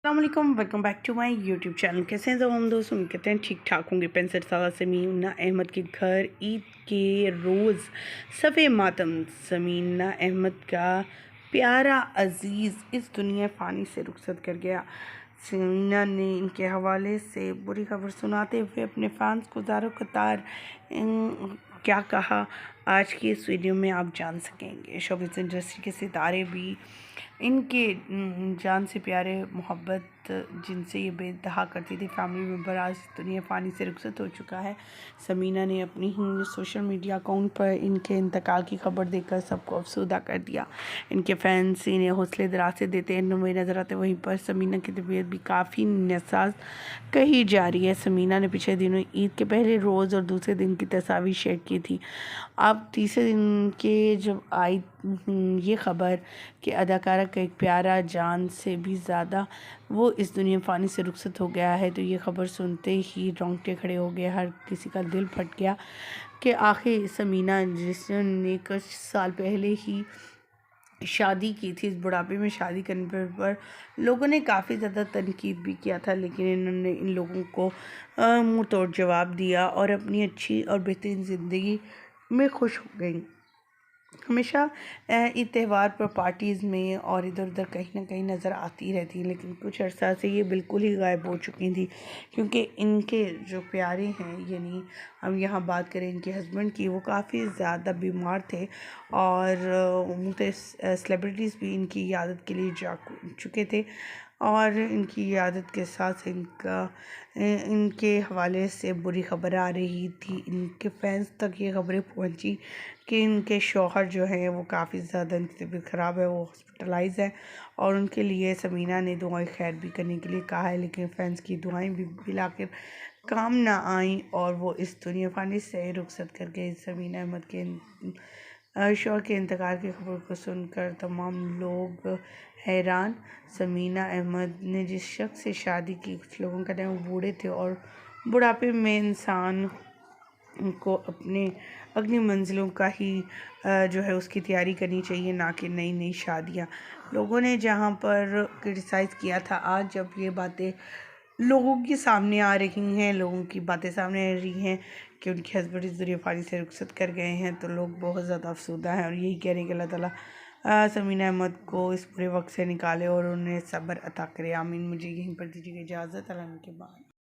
السلام علیکم، welcome back to my YouTube channel. کیسے ہیں تمام دوست؟ امید کرتے ہیں ٹھیک ٹھاک ہوں گے۔ 65 سالہ سمینا احمد کے گھر عید کے روز صفِ ماتم سمینا احمد کا پیارا عزیز اس دنیا فانی سے رخصت کر گیا۔ سمینا نے ان کے حوالے سے بری خبر سناتے ہوئے اپنے فینس کو زارو قطار کیا کہا، آج کی اس ویڈیو میں آپ جان سکیں گے۔ شوبز انڈسٹری کے ستارے بھی ان کے جان سے پیارے محبت جن سے یہ بے انتہا کرتی تھی فیملی ممبر آج دنیا فانی سے رخصت ہو چکا ہے۔ سمینا نے اپنی ہی سوشل میڈیا اکاؤنٹ پر ان کے انتقال کی خبر دے کر سب کو افسردہ کر دیا۔ ان کے فینس انہیں حوصلے دراز دیتے ہوئے نظر آتے، وہیں پر سمینا کی طبیعت بھی کافی ناساز کہی جا رہی ہے۔ سمینا نے پچھلے دنوں عید کے پہلے روز اور دوسرے دن کی تصاویر شیئر کی تھی۔ اب تیسرے دن کے جب آئی یہ خبر کہ اداکارہ کا ایک پیارا جان سے بھی زیادہ وہ اس دنیا فانی سے رخصت ہو گیا ہے، تو یہ خبر سنتے ہی رونگٹے کھڑے ہو گئے، ہر کسی کا دل پھٹ گیا کہ آخر سمینا جس نے کچھ سال پہلے ہی شادی کی تھی، اس بڑھاپے میں شادی کرنے پر لوگوں نے کافی زیادہ تنقید بھی کیا تھا، لیکن انہوں نے ان لوگوں کو منہ توڑ جواب دیا اور اپنی اچھی اور بہترین زندگی میں خوش ہو گئیں۔ ہمیشہ عید تہوار پر پارٹیز میں اور ادھر ادھر کہیں نہ کہیں نظر آتی رہتی، لیکن کچھ عرصہ سے یہ بالکل ہی غائب ہو چکی تھی، کیونکہ ان کے جو پیارے ہیں، یعنی ہم یہاں بات کریں ان کے ہسبینڈ کی، وہ کافی زیادہ بیمار تھے اور مختلف سیلیبریٹیز بھی ان کی عیادت کے لیے جا چکے تھے، اور ان کی عیادت کے ساتھ ان کے حوالے سے بری خبر آ رہی تھی۔ ان کے فینس تک یہ خبریں پہنچی کہ ان کے شوہر جو ہیں وہ کافی زیادہ ان کی طبیعت خراب ہے، وہ ہاسپٹلائز ہے، اور ان کے لیے سمینا نے دعائیں خیر بھی کرنے کے لیے کہا ہے، لیکن فینس کی دعائیں بھی بالآخر کام نہ آئیں اور وہ اس دنیا فانی سے رخصت کر گئے۔ سمینا احمد کے شوہر کے انتقال کی خبر کو سن کر تمام لوگ حیران۔ سمینا احمد نے جس شخص سے شادی کی، کچھ لوگوں کا وہ بوڑھے تھے، اور بڑھاپے میں انسان کو اپنی منزلوں کا ہی جو ہے اس کی تیاری کرنی چاہیے، نہ کہ نئی شادیاں۔ لوگوں نے جہاں پر کرٹیسائز کیا تھا، آج جب یہ باتیں لوگوں کے سامنے آ رہی ہیں، لوگوں کی باتیں سامنے آ رہی ہیں کہ ان کے ہسبینڈ اس دنیا فانی سے رخصت کر گئے ہیں، تو لوگ بہت زیادہ افسردہ ہیں اور یہی کہہ رہے ہیں کہ اللہ تعالیٰ سمینا احمد کو اس برے وقت سے نکالے اور انہیں صبر عطا کرے، آمین۔ مجھے یہیں پر دیجیے اجازت، اللہ کے بعد۔